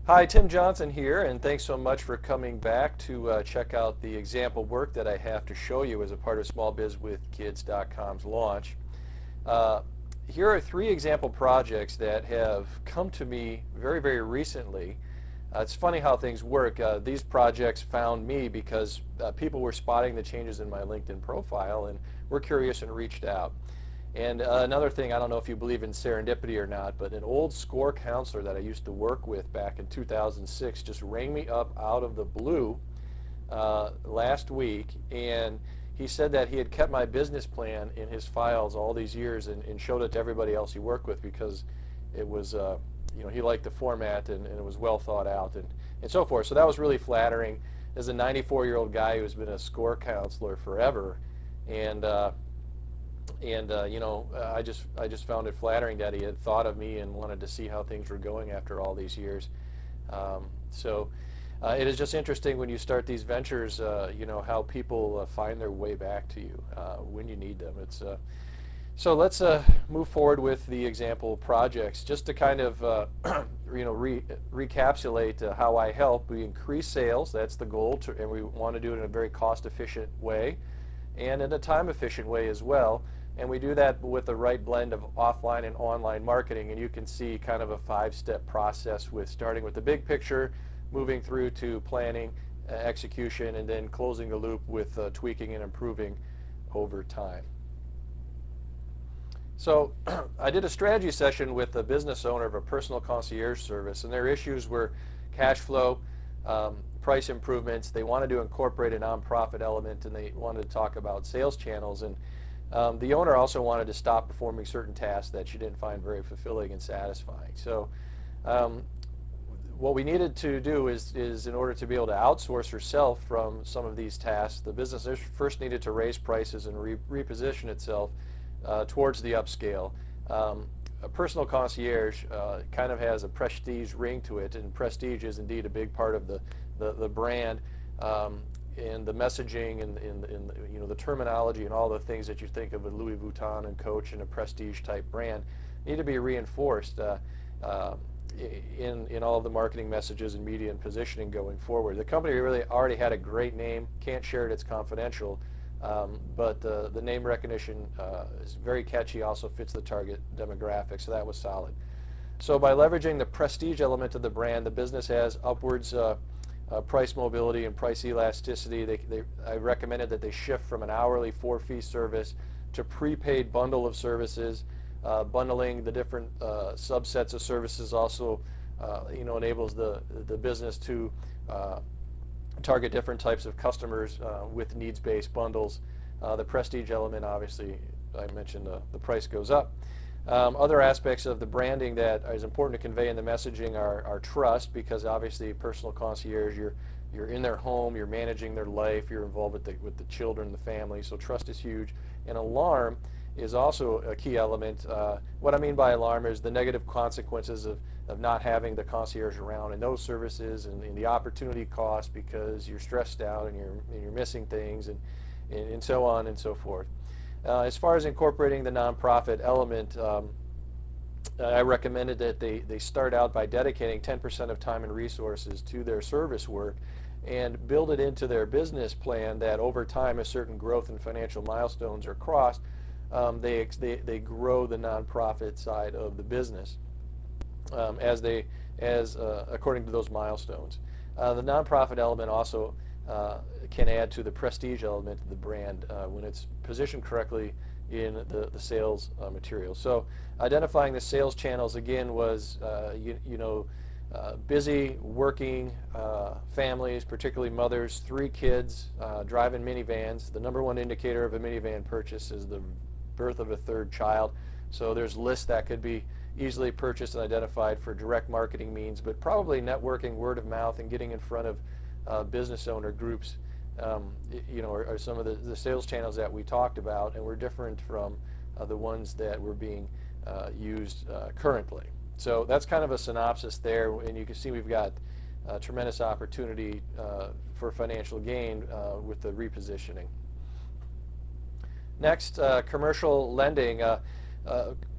Hi, Tim Johnson here, and thanks so much for coming back to check out the example work that I have to show you as a part of SmallBizWithKids.com's launch. Uh, Here are three example projects that have come to me very, very recently. It's funny how things work. These projects found me because people were spotting the changes in my LinkedIn profile and were curious and reached out. And another thing, I don't know if you believe in serendipity or not, but an old SCORE counselor that I used to work with back in 2006 just rang me up out of the blue last week, and he said that he had kept my business plan in his files all these years and showed it to everybody else he worked with because it was, he liked the format and it was well thought out and so forth. So that was really flattering. As a 94-year-old guy who's been a SCORE counselor forever, and I just found it flattering that he had thought of me and wanted to see how things were going after all these years. It is just interesting when you start these ventures, how people find their way back to you when you need them. So let's move forward with the example projects, just to kind of recapitulate how I help. We increase sales, that's the goal, and we want to do it in a very cost-efficient way and in a time-efficient way as well. And we do that with the right blend of offline and online marketing. And you can see kind of a 5-step process with starting with the big picture, moving through to planning, execution, and then closing the loop with tweaking and improving over time. So I did a strategy session with the business owner of a personal concierge service, and their issues were cash flow, price improvements. They wanted to incorporate a nonprofit element, and they wanted to talk about sales channels. And the owner also wanted to stop performing certain tasks that she didn't find very fulfilling and satisfying. So what we needed to do is in order to be able to outsource herself from some of these tasks, the business first needed to raise prices and reposition itself towards the upscale. A personal concierge kind of has a prestige ring to it, and prestige is indeed a big part of the brand. And the messaging and the terminology and all the things that you think of with Louis Vuitton and Coach and a prestige type brand need to be reinforced in all of the marketing messages and media and positioning going forward. The company really already had a great name. Can't share it, it's confidential, but the name recognition is very catchy, also fits the target demographic, so that was solid. So by leveraging the prestige element of the brand, the business has upwards price mobility and price elasticity. I recommended that they shift from an hourly 4-fee service to prepaid bundle of services. Bundling the different subsets of services also enables the business to target different types of customers with needs-based bundles. The prestige element, obviously, I mentioned the price goes up. Other aspects of the branding that is important to convey in the messaging are trust, because obviously personal concierge, you're in their home, you're managing their life, you're involved with the children, the family, so trust is huge. And alarm is also a key element. What I mean by alarm is the negative consequences of not having the concierge around and those services, and the opportunity cost because you're stressed out and you're missing things, and so on and so forth. As far as incorporating the nonprofit element, I recommended that they start out by dedicating 10% of time and resources to their service work and build it into their business plan that over time, as certain growth and financial milestones are crossed, they grow the nonprofit side of the business according to those milestones. The nonprofit element also can add to the prestige element of the brand when it's positioned correctly in the sales material. So identifying the sales channels again was busy working families, particularly mothers, 3 kids, driving minivans. The number one indicator of a minivan purchase is the birth of a 3rd child. So there's lists that could be easily purchased and identified for direct marketing means, but probably networking, word of mouth, and getting in front of business owner groups are some of the sales channels that we talked about, and were different from the ones that were being used currently. So that's kind of a synopsis there, and you can see we've got tremendous opportunity for financial gain with the repositioning. Next, commercial lending. A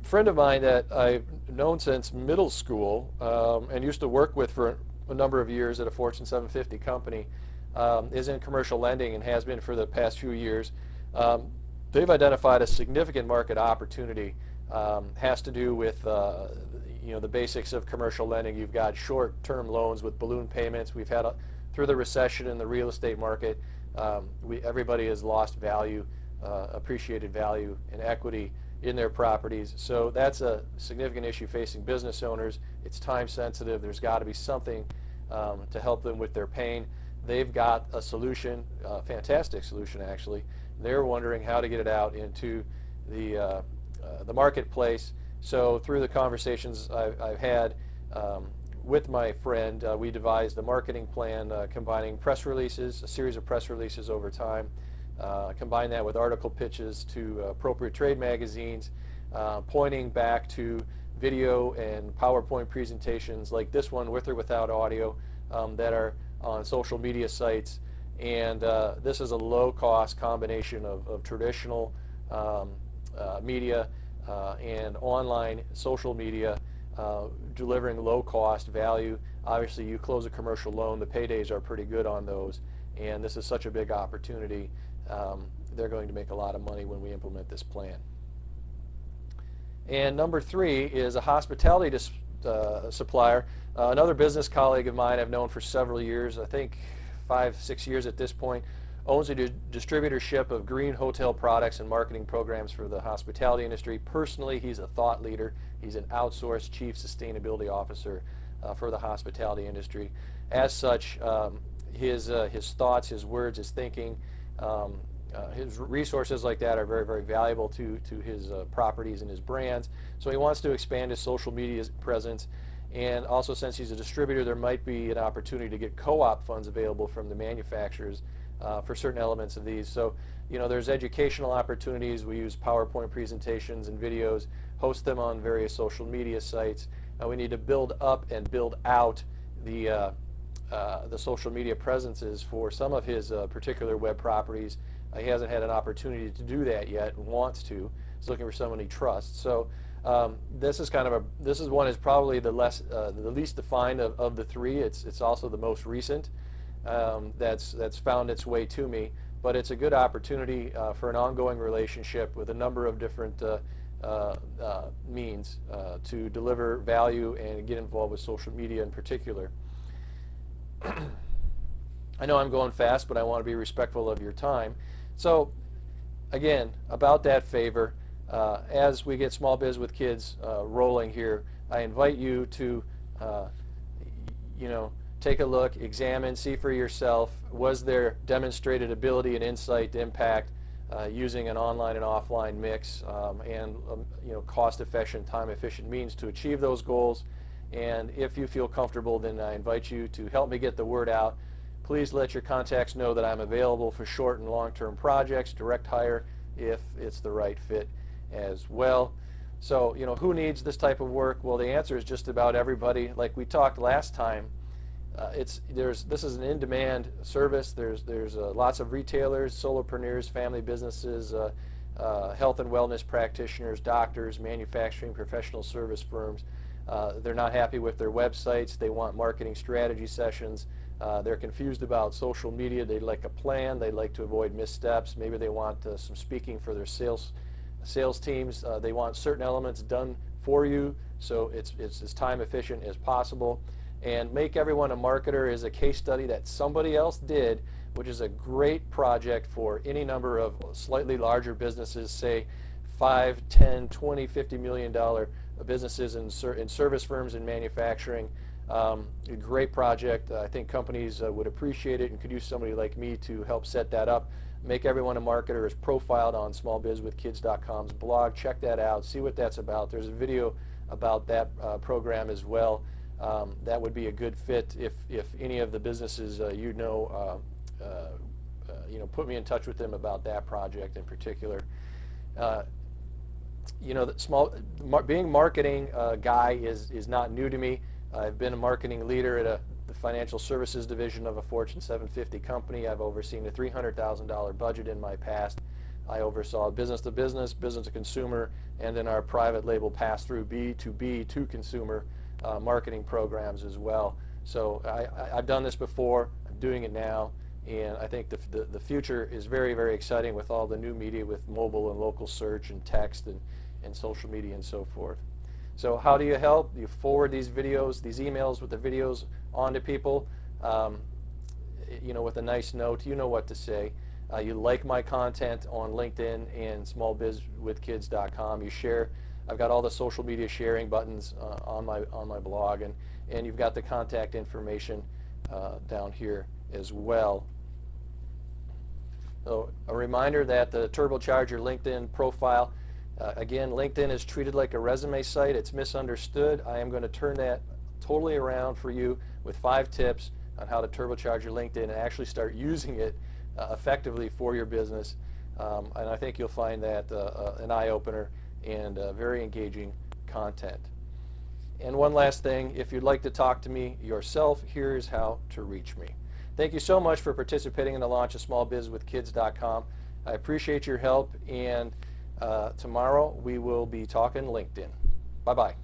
friend of mine that I've known since middle school and used to work with for a number of years at a Fortune 750 company, is in commercial lending and has been for the past few years. They've identified a significant market opportunity. Has to do with the basics of commercial lending. You've got short-term loans with balloon payments. We've had through the recession in the real estate market, everybody has lost value, appreciated value and equity in their properties. So that's a significant issue facing business owners. It's time sensitive. There's got to be something to help them with their pain. They've got a solution, a fantastic solution actually. They're wondering how to get it out into the marketplace. So through the conversations I've had with my friend, we devised a marketing plan combining press releases, a series of press releases over time, combine that with article pitches to appropriate trade magazines, pointing back to video and PowerPoint presentations like this one, with or without audio, that are on social media sites. And this is a low-cost combination of traditional media and online social media, delivering low-cost value. Obviously, you close a commercial loan, the paydays are pretty good on those, and this is such a big opportunity. They're going to make a lot of money when we implement this plan. And number 3 is a hospitality supplier. Another business colleague of mine I've known for several years, I think 5-6 years at this point, owns a distributorship of green hotel products and marketing programs for the hospitality industry. Personally, he's a thought leader. He's an outsourced chief sustainability officer for the hospitality industry. As such, his thoughts, his words, his thinking, his resources like that are very, very valuable to his properties and his brands. So he wants to expand his social media presence. And also, since he's a distributor, there might be an opportunity to get co-op funds available from the manufacturers for certain elements of these. So, there's educational opportunities. We use PowerPoint presentations and videos, host them on various social media sites. We need to build up and build out the social media presences for some of his particular web properties. He hasn't had an opportunity to do that yet and wants to. He's looking for someone he trusts. So this is one is probably the least defined of the 3. It's also the most recent that's found its way to me. But it's a good opportunity for an ongoing relationship with a number of different means to deliver value and get involved with social media in particular. I know I'm going fast, but I want to be respectful of your time. So again, about that favor, as we get Small Biz with Kids rolling here, I invite you to take a look, examine, see for yourself, was there demonstrated ability and insight to impact using an online and offline mix and cost-efficient, time-efficient means to achieve those goals. And if you feel comfortable, then I invite you to help me get the word out. Please let your contacts know that I'm available for short and long-term projects, direct hire, if it's the right fit as well. So, who needs this type of work? Well, the answer is just about everybody. Like we talked last time, this is an in-demand service. There's lots of retailers, solopreneurs, family businesses, health and wellness practitioners, doctors, manufacturing, professional service firms. They're not happy with their websites. They want marketing strategy sessions. They're confused about social media. They'd like a plan. They'd like to avoid missteps. Maybe they want some speaking for their sales teams. They want certain elements done for you so it's as time efficient as possible. And Make Everyone a Marketer is a case study that somebody else did, which is a great project for any number of slightly larger businesses, say $5, $10, $20, $50 million businesses in service firms and manufacturing. A great project. I think companies would appreciate it and could use somebody like me to help set that up. Make Everyone a Marketer is profiled on smallbizwithkids.com's blog. Check that out. See what that's about. There's a video about that program as well. That would be a good fit if any of the businesses put me in touch with them about that project in particular. Being marketing guy is not new to me. I've been a marketing leader at the financial services division of a Fortune 750 company. I've overseen a $300,000 budget in my past. I oversaw business-to-business, business-to-consumer, and then our private label pass-through B2B to consumer marketing programs as well. So I've done this before, I'm doing it now, and I think the future is very, very exciting with all the new media with mobile and local search and text and social media and so forth. So how do you help? You forward these videos, these emails with the videos on to people, with a nice note. You know what to say. You like my content on LinkedIn and smallbizwithkids.com. You share. I've got all the social media sharing buttons on my blog, and you've got the contact information down here as well. So a reminder that the Turbocharge Your LinkedIn profile, again, LinkedIn is treated like a resume site. It's misunderstood. I am going to turn that totally around for you with 5 tips on how to turbocharge your LinkedIn and actually start using it effectively for your business. And I think you'll find that an eye-opener and very engaging content. And one last thing, if you'd like to talk to me yourself, here's how to reach me. Thank you so much for participating in the launch of smallbizwithkids.com. I appreciate your help, and tomorrow we will be talking LinkedIn. Bye-bye.